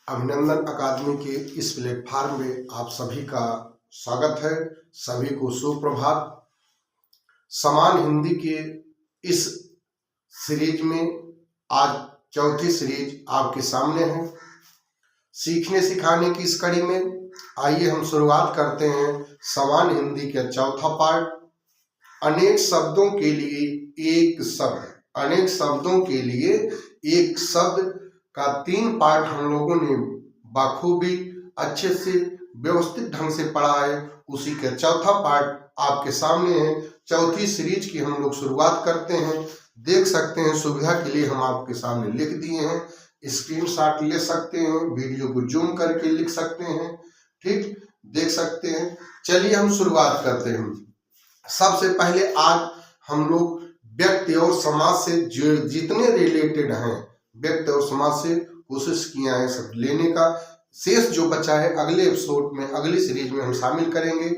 अभिनंदन अकादमी के इस प्लेटफॉर्म में आप सभी का स्वागत है। सभी को सुप्रभात। समान हिंदी के इस सीरीज में आज चौथी सीरीज आपके सामने है। सीखने सिखाने की इस कड़ी में आइए हम शुरुआत करते हैं समान हिंदी का चौथा पार्ट। अनेक शब्दों के लिए एक शब्द, अनेक शब्दों के लिए एक शब्द का 3 पार्ट हम लोगों ने बाखूबी अच्छे से व्यवस्थित ढंग से पढ़ा है। उसी का चौथा पार्ट आपके सामने है। चौथी सीरीज की हम लोग शुरुआत करते हैं। देख सकते हैं, सुविधा के लिए हम आपके सामने लिख दिए हैं। स्क्रीनशॉट ले सकते हैं, वीडियो को जूम करके लिख सकते हैं, ठीक, देख सकते हैं। चलिए हम शुरुआत करते हैं। सबसे पहले आज हम लोग व्यक्ति और समाज से जो जितने रिलेटेड हैं, व्यक्ति और समाज से कोशिश किया है सब लेने का। शेष जो बचा है अगले एपिसोड में, अगली सीरीज में हम शामिल करेंगे,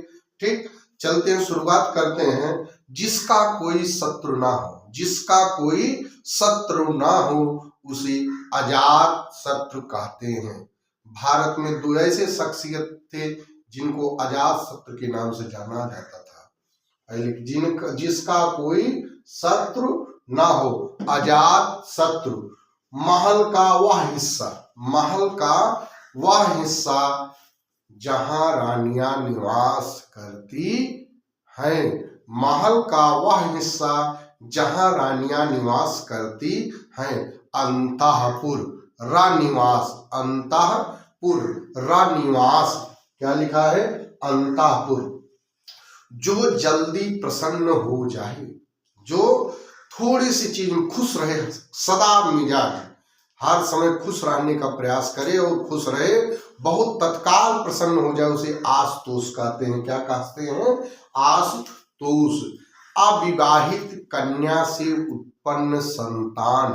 ठीक। चलते हैं, शुरुआत करते हैं। जिसका कोई शत्रु ना हो, जिसका कोई शत्रु ना हो उसे अजात शत्रु कहते हैं। भारत में 2 ऐसे शख्सियत थे जिनको अजात शत्रु के नाम से जाना जाता था। जिसका कोई शत्रु ना हो, अजात शत्रु। महल का वह हिस्सा, महल का वह हिस्सा जहां रानियां निवास करती हैं। महल का वह हिस्सा जहां रानियां निवास करती हैं। अंतःपुर, रानिवास, अंतःपुर, रानिवास। क्या लिखा है? अंतःपुर। जो जल्दी प्रसन्न हो जाए, जो थोड़ी सी चीज में खुश रहे, सदा मिजाज, हर समय खुश रहने का प्रयास करे और खुश रहे, बहुत तत्काल प्रसन्न हो जाए, उसे आशुतोष कहते हैं। क्या कहते हैं? आशुतोष। अविवाहित कन्या से उत्पन्न संतान,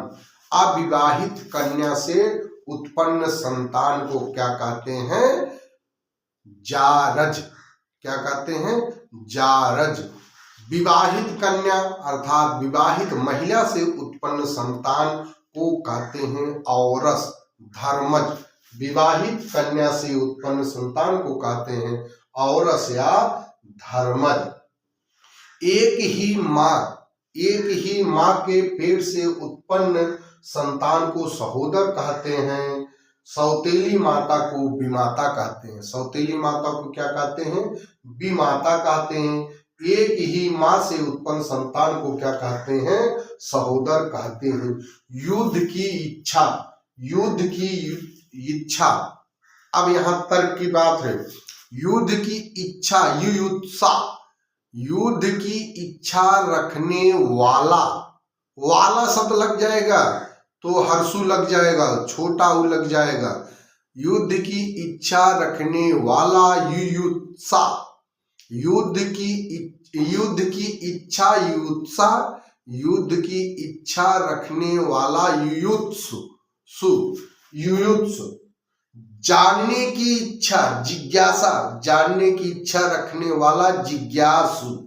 अविवाहित कन्या से उत्पन्न संतान को क्या कहते हैं? जारज। क्या कहते हैं? जारज। विवाहित कन्या अर्थात विवाहित महिला से उत्पन्न संतान को कहते हैं औरस, धर्मज। विवाहित कन्या से उत्पन्न संतान को कहते हैं औरस या धर्मज। एक ही माँ के पेट से उत्पन्न संतान को सहोदर कहते हैं। सौतेली माता को विमाता कहते हैं। सौतेली माता को क्या कहते हैं? विमाता कहते हैं। एक ही माँ से उत्पन्न संतान को क्या कहते हैं? सहोदर कहते हैं। युद्ध की इच्छा, युद्ध की इच्छा। अब यहाँ तर्क की बात है। युद्ध की इच्छा, युयुत्सा, युद्ध की इच्छा रखने वाला, वाला शब्द लग जाएगा तो हर्षु लग जाएगा, छोटा उ लग जाएगा। युद्ध की इच्छा रखने वाला, युयुत्सा। युद्ध की इच्छा, युयुत्सा, युद्ध की इच्छा रखने वाला, युयुत्सु, युयुत्सु। जानने की इच्छा, जिज्ञासा, जानने की इच्छा रखने वाला, जिज्ञासु।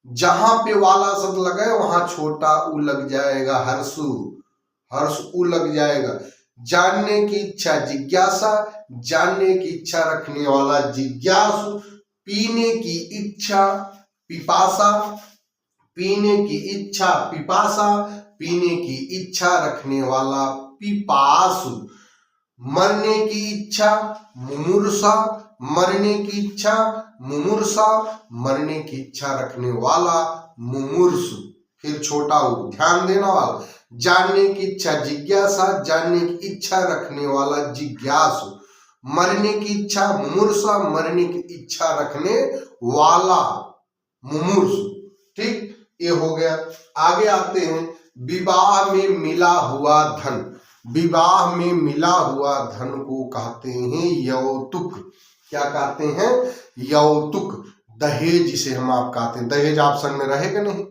जहां पे वाला शब्द लगा है वहां छोटा उ लग जाएगा, हर्षु, हर्ष उ लग जाएगा। जानने की इच्छा, जिज्ञासा, जानने की इच्छा रखने वाला, जिज्ञासु। पीने की इच्छा, पिपासा, पीने की इच्छा, पिपासा, पीने की इच्छा रखने वाला, पिपासु। मरने की इच्छा, मुमूर्षा, मरने की इच्छा, मुमूर्षा, मरने की इच्छा रखने वाला, मुमूर्षु। फिर छोटा उ, ध्यान देना वाला। जानने की इच्छा, जिज्ञासा, जानने की इच्छा रखने वाला, जिज्ञासु। मरने की इच्छा, मुमूर्षा, मरने की इच्छा रखने वाला, मुमूर्षु, ठीक। ये हो गया। आगे आते हैं। विवाह में मिला हुआ धन, विवाह में मिला हुआ धन को कहते हैं यौतुक। क्या कहते हैं? यौतुक। दहेज जिसे हम आप कहते हैं। दहेज ऑप्शन में रहेगा नहीं,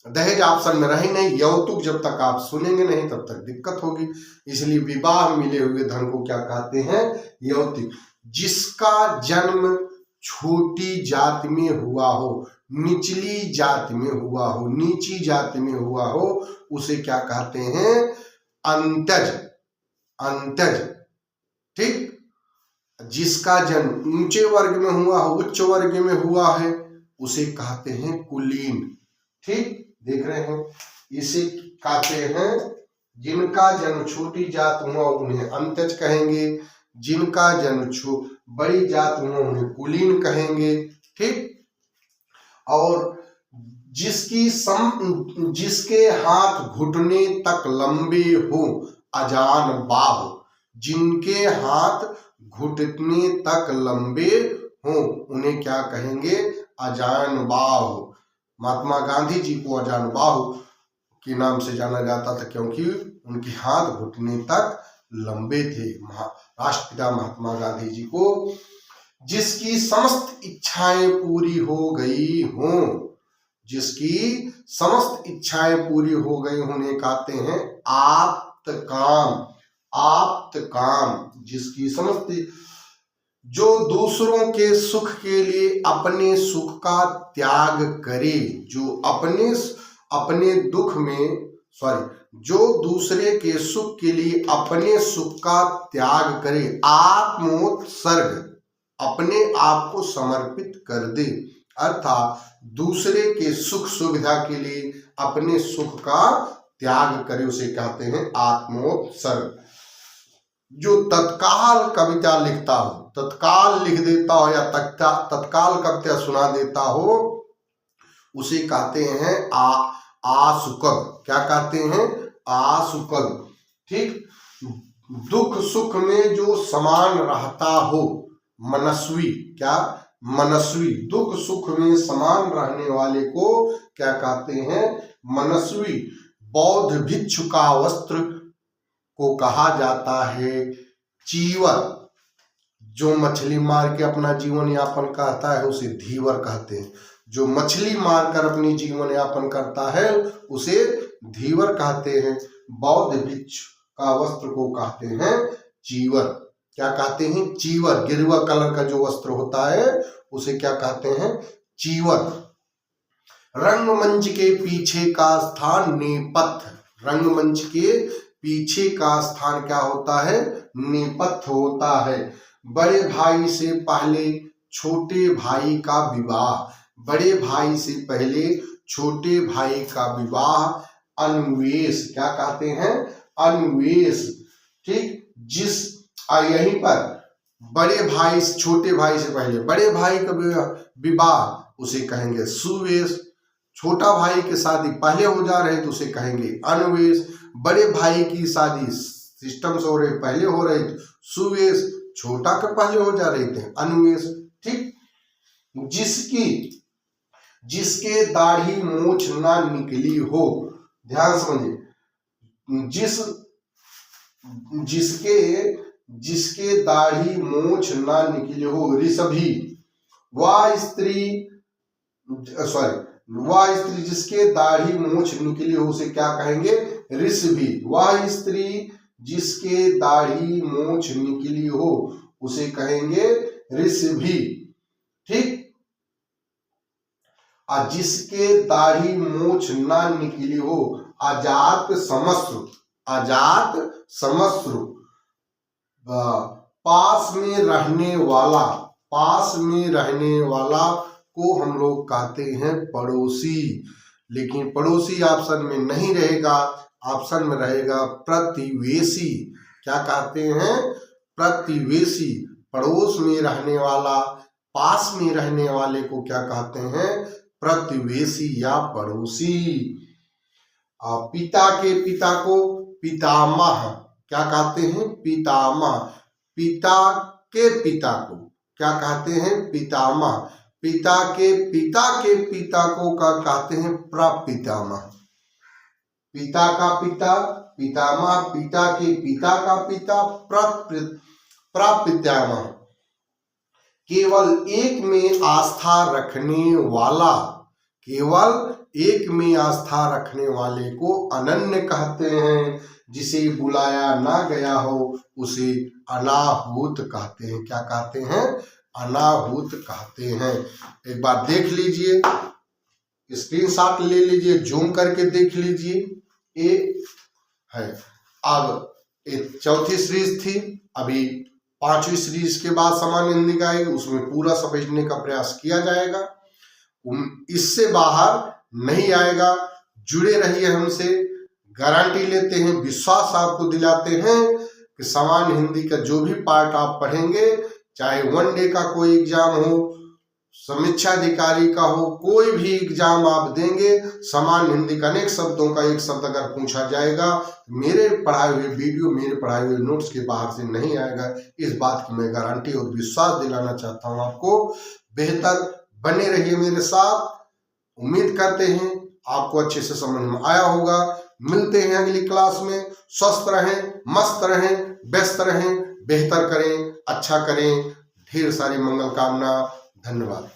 दहेज ऑप्शन में रहे नहीं। यौतुक जब तक आप सुनेंगे नहीं तब तक दिक्कत होगी। इसलिए विवाह में मिले हुए धन को क्या कहते हैं? यौतुक। जिसका जन्म छोटी जाति में हुआ हो, निचली जाति में हुआ हो, नीची जाति में हुआ हो, उसे क्या कहते हैं? अंतज, अंतज। ठीक। जिसका जन्म ऊंचे वर्ग में हुआ हो, उच्च वर्ग में हुआ है, उसे कहते हैं कुलीन। ठीक, देख रहे हैं, इसे कहते हैं जिनका जन्म छोटी जात हुआ उन्हें अंत्यज कहेंगे, जिनका जन्म बड़ी जात हुआ उन्हें कुलीन कहेंगे। ठीक, और जिसके हाथ घुटने तक लंबे हो, अजान बाहु, जिनके हाथ घुटने तक लंबे हो उन्हें क्या कहेंगे, अजान बाहु। महात्मा गांधी जी को अजान बाहु के नाम से जाना जाता था क्योंकि उनके हाथ घुटने तक लंबे थे, राष्ट्रपिता महात्मा गांधी जी को। जिसकी समस्त इच्छाएं पूरी हो गई हों, जिसकी समस्त इच्छाएं पूरी हो गई उन्हें कहते हैं आप्त काम। आप्त काम, जिसकी समस्त, जो दूसरों के सुख के लिए अपने सुख का त्याग करे, जो अपने दुख में जो दूसरे के सुख के लिए अपने सुख का त्याग करे, आत्मोत्सर्ग, अपने आप को समर्पित कर दे, अर्थात दूसरे के सुख सुविधा के लिए अपने सुख का त्याग करे, उसे कहते हैं आत्मोत्सर्ग। जो तत्काल कविता लिखता हो, तत्काल लिख देता हो या तत्काल कविता सुना देता हो, उसे कहते हैं आसुकव। क्या कहते हैं, आसुकव। ठीक, दुख सुख में जो समान रहता हो, मनस्वी। क्या, मनस्वी, दुख सुख में समान रहने वाले को क्या कहते हैं, मनस्वी। बौद्ध भिक्षु का वस्त्र को कहा जाता है चीवर। जो मछली मार के अपना जीवन यापन करता है उसे धीवर कहते हैं। जो मछली मारकर अपनी जीवन यापन करता है उसे धीवर कहते हैं। बौद्ध भिक्षु का वस्त्र को कहते हैं चीवर। क्या कहते हैं, चीवर। गिरवा कलर का जो वस्त्र होता है उसे क्या कहते हैं, चीवर। रंगमंच के पीछे का स्थान नेपथ्य। रंगमंच के पीछे का स्थान क्या होता है, नेपथ्य होता है। बड़े भाई से पहले छोटे भाई का विवाह। बड़े भाई से पहले छोटे भाई का विवाह अन्वेष। क्या कहते हैं, अन्वेष। ठीक, यहीं पर बड़े भाई छोटे भाई से पहले बड़े भाई का विवाह उसे कहेंगे सुवेश। छोटा भाई की शादी पहले हो जा रहे तो उसे कहेंगे अन्वेष। बड़े भाई की शादी सिस्टम से हो रही, पहले हो रही तो सुवेश, छोटा के पहले हो जा रहे थे अन्वेष। ठीक, जिसके दाढ़ी मूछ ना निकली हो, ध्यान समझिए, जिसके दाढ़ी मूछ ना निकली हो, ऋषभी। वह स्त्री जिसके दाढ़ी मूछ निकली हो उसे क्या कहेंगे, ऋषभी। वह स्त्री जिसके दाढ़ी मूछ निकली हो उसे कहेंगे ऋषभी। ठीक, और जिसके दाढ़ी मूछ ना निकली हो, अजात समश्रु। अजात समश्रु, पास में रहने वाला। पास में रहने वाला को हम लोग कहते हैं पड़ोसी। लेकिन पड़ोसी ऑप्शन में नहीं रहेगा, ऑप्शन में रहेगा प्रतिवेशी। क्या कहते हैं, प्रतिवेशी। पड़ोस में रहने वाला, पास में रहने वाले को क्या कहते हैं, प्रतिवेशी या पड़ोसी। पिता के पिता को पितामह। क्या कहते हैं, पितामह। पिता के पिता को क्या कहते हैं, पितामह। पिता के पिता को क्या कहते हैं, प्रपितामह। पिता का पिता पितामह, पिता के पिता का पिता प्रपितामह। केवल एक में आस्था रखने वाला। केवल एक में आस्था रखने वाले को अनन्य कहते हैं। जिसे बुलाया ना गया हो उसे अनाहूत कहते हैं। क्या कहते हैं, अनाहूत कहते हैं। एक बार देख लीजिए, स्क्रीनशॉट ले लीजिए, जूम करके देख लीजिए। ये है, अब चौथी सीरीज थी, अभी 5वीं सीरीज के बाद सामान्य हिंदी का आएगी, उसमें पूरा समझने का प्रयास किया जाएगा। इससे बाहर नहीं आएगा। जुड़े रहिए हमसे, गारंटी लेते हैं, विश्वास आपको दिलाते हैं कि सामान्य हिंदी का जो भी पार्ट आप पढ़ेंगे, चाहे 1 डे का कोई एग्जाम हो, समीक्षा अधिकारी का हो, कोई भी एग्जाम आप देंगे, सामान्य हिंदी का अनेक शब्दों का एक शब्द अगर पूछा जाएगा, मेरे पढ़ाए हुए वीडियो, मेरे पढ़ाए हुए नोट्स के बाहर से नहीं आएगा। इस बात की मैं गारंटी और विश्वास दिलाना चाहता हूं आपको। बेहतर बने रहिए मेरे साथ। उम्मीद करते हैं आपको अच्छे से समझ में आया होगा। मिलते हैं अगली क्लास में। स्वस्थ रहें, मस्त रहें, व्यस्त रहें, बेहतर करें, अच्छा करें। ढेर सारी मंगल कामना। धन्यवाद।